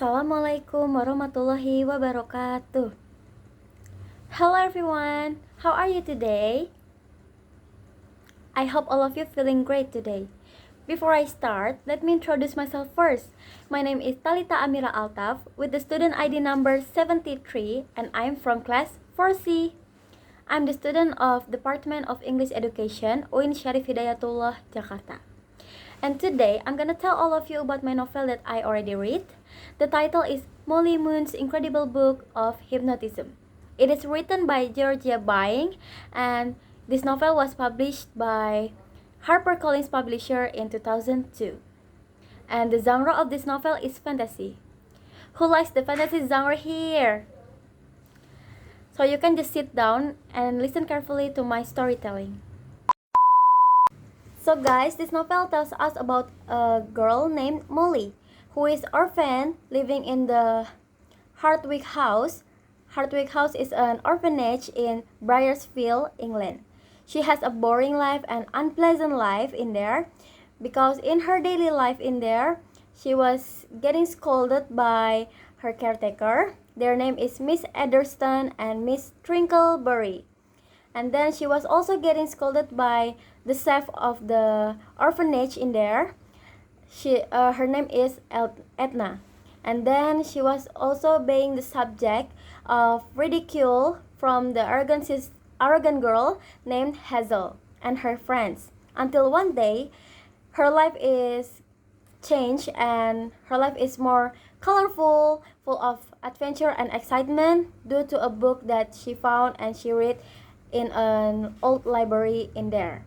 Assalamualaikum warahmatullahi wabarakatuh. Hello everyone, how are you today? I hope all of you feeling great today. Before I start, let me introduce myself first. My name is Talita Amira Altaf with the student ID number 73 and I'm from class 4C. I'm the student of Department of English Education, UIN Syarif Hidayatullah, Jakarta. And today, I'm gonna tell all of you about my novel that I already read. The title is Molly Moon's Incredible Book of Hypnotism. It is written by Georgia Byng, and this novel was published by HarperCollins Publisher in 2002. And the genre of this novel is fantasy. Who likes the fantasy genre here? So you can just sit down and listen carefully to my storytelling. So guys, this novel tells us about a girl named Molly who is orphan living in the Hardwick House. Hardwick House is an orphanage in Briarsfield, England. She has a boring life and unpleasant life in there because in her daily life in there, she was getting scolded by her caretaker. Their name is Miss Ederston and Miss Trinkleberry. And then she was also getting scolded by the chef of the orphanage in there. Her name is Edna. And then she was also being the subject of ridicule from the arrogant girl named Hazel and her friends. Until one day, her life is changed and her life is more colorful, full of adventure and excitement due to a book that she found and she read in an old library in there.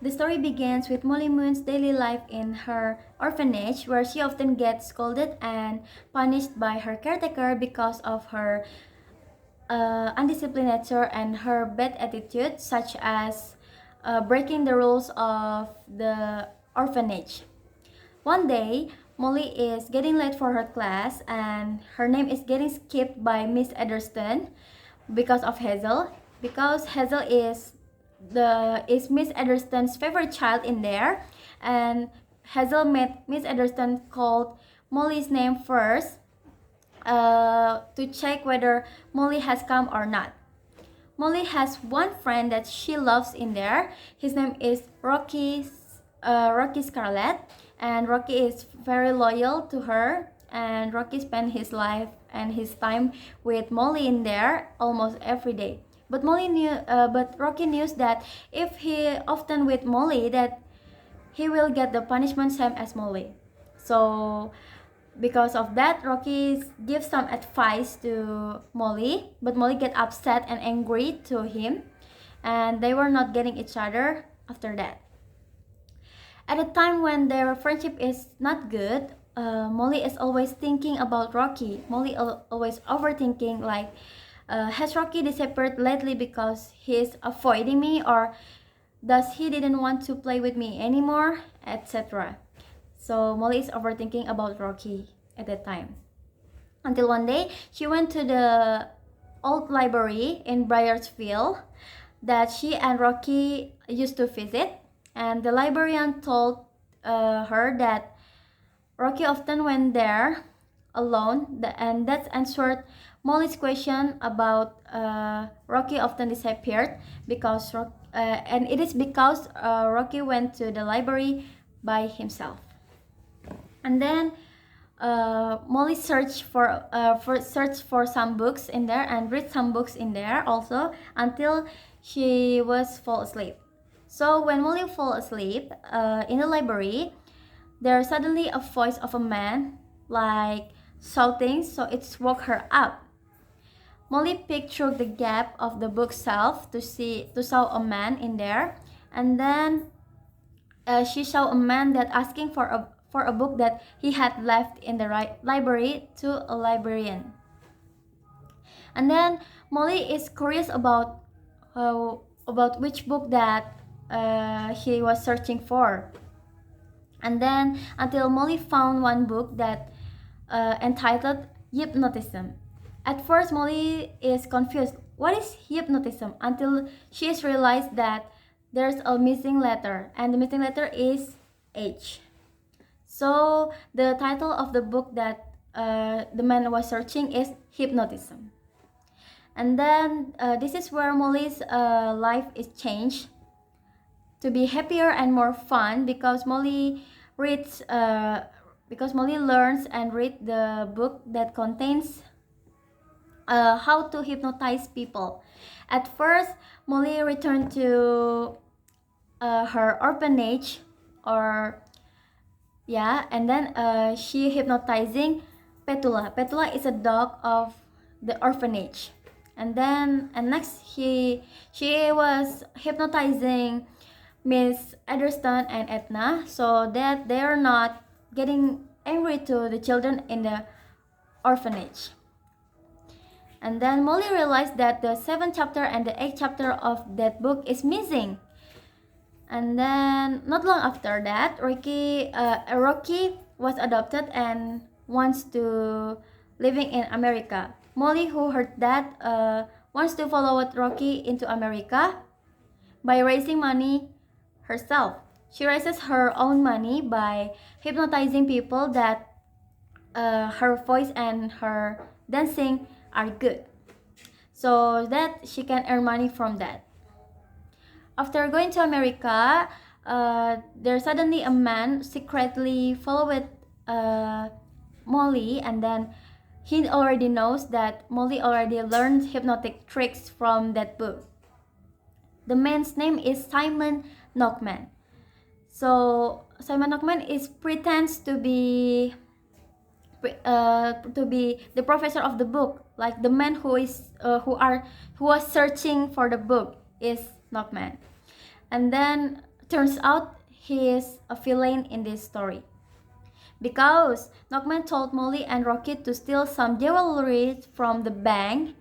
The story begins with Molly Moon's daily life in her orphanage, where she often gets scolded and punished by her caretaker because of her undisciplined nature and her bad attitude, such as breaking the rules of the orphanage. One day, Molly is getting late for her class and her name is getting skipped by Miss Ederston because of Hazel. Because Hazel is Miss Ederston's favorite child in there, and Hazel made Miss Ederston called Molly's name first to check whether Molly has come or not. Molly has one friend that she loves in there. His name is Rocky Scarlett, and Rocky is very loyal to her. And Rocky spent his life and his time with Molly in there almost every day. But Rocky knew that if he often with Molly, that he will get the punishment same as Molly. So because of that, Rocky gives some advice to Molly, but Molly get upset and angry to him, and they were not getting each other after that. At a time when their friendship is not good, Molly is always thinking about Rocky. Molly always overthinking like, has Rocky disappeared lately because he's avoiding me, or does he didn't want to play with me anymore, etc. So Molly is overthinking about Rocky at that time. Until one day, she went to the old library in Briarsfield that she and Rocky used to visit, and the librarian told her that Rocky often went there alone, and that answered Molly's question about Rocky often disappeared because and it is because Rocky went to the library by himself. And then Molly searched for some books in there and read some books in there also until she was fall asleep. So when Molly fall asleep in the library, there's suddenly a voice of a man like shouting, so it woke her up. Molly peeked through the gap of the bookshelf to saw a man in there, and then she saw a man that asking for a book that he had left in the library to a librarian. And then Molly is curious about which book that he was searching for. And then until Molly found one book that entitled Hypnotism. At first, Molly is confused. What is hypnotism? Until she has realized that there's a missing letter, and the missing letter is H. So the title of the book that the man was searching is Hypnotism. And then this is where Molly's life is changed to be happier and more fun because reads Molly learns and read the book that contains how to hypnotize people. At first, Molly returned to her orphanage, or yeah, and then she hypnotizing Petula. Petula is a dog of the orphanage. And next she was hypnotizing Miss Ederston and Edna so that they are not getting angry to the children in the orphanage. And then Molly realized that the 7th chapter and the 8th chapter of that book is missing. And then not long after that, Rocky was adopted and wants to living in America. Molly, who heard that, wants to follow Rocky into America by raising money herself. She raises her own money by hypnotizing people that her voice and her dancing are good, so that she can earn money from that. After going to America, there's suddenly a man secretly followed Molly, and then he already knows that Molly already learned hypnotic tricks from that book. The man's name is Simon Knockman. So Simon Knockman pretends to be the professor of the book, like the man who was searching for the book is Knockman. And then turns out he is a villain in this story because Knockman told Molly and Rocky to steal some jewelry from the bank,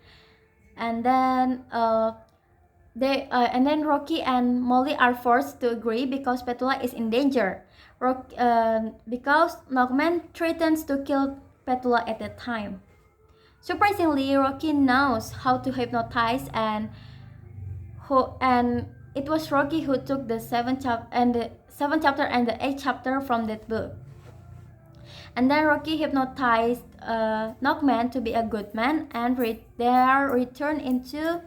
and then Rocky and Molly are forced to agree because Petula is in danger. Because Knockman threatens to kill Petula at that time. Surprisingly, Rocky knows how to hypnotize, and it was Rocky who took the 7th chapter and the 8th chapter from that book. And then Rocky hypnotized Knockman to be a good man, and they are returned into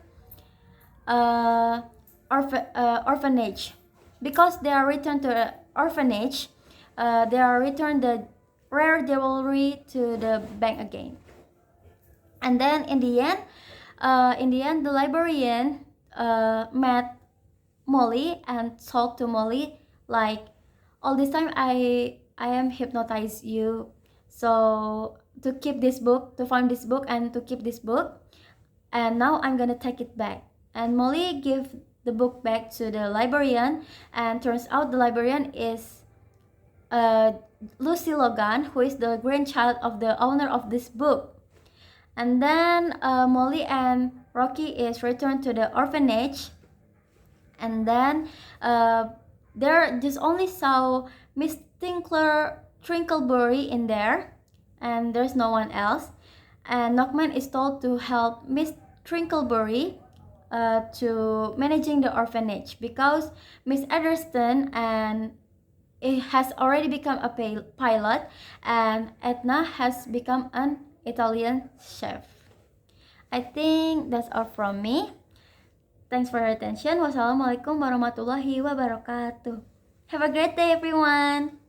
orphanage. Because they are returned to the orphanage, they are returned the rare jewelry to the bank again. And then in the end, the librarian met Molly and told to Molly, like, all this time I am hypnotized you, so to keep this book, to find this book and to keep this book, and now I'm gonna take it back. And Molly give the book back to the librarian, and turns out the librarian is Lucy Logan, who is the grandchild of the owner of this book. And then Molly and Rocky is returned to the orphanage, and then there just only saw Miss Trinkleberry in there, and there's no one else. And Knockman is told to help Miss Trinkleberry to managing the orphanage because Miss Ederston and it has already become a pilot, and Edna has become an Italian chef. I think that's all from me. Thanks for your attention. Wassalamualaikum warahmatullahi wabarakatuh. Have a great day, everyone.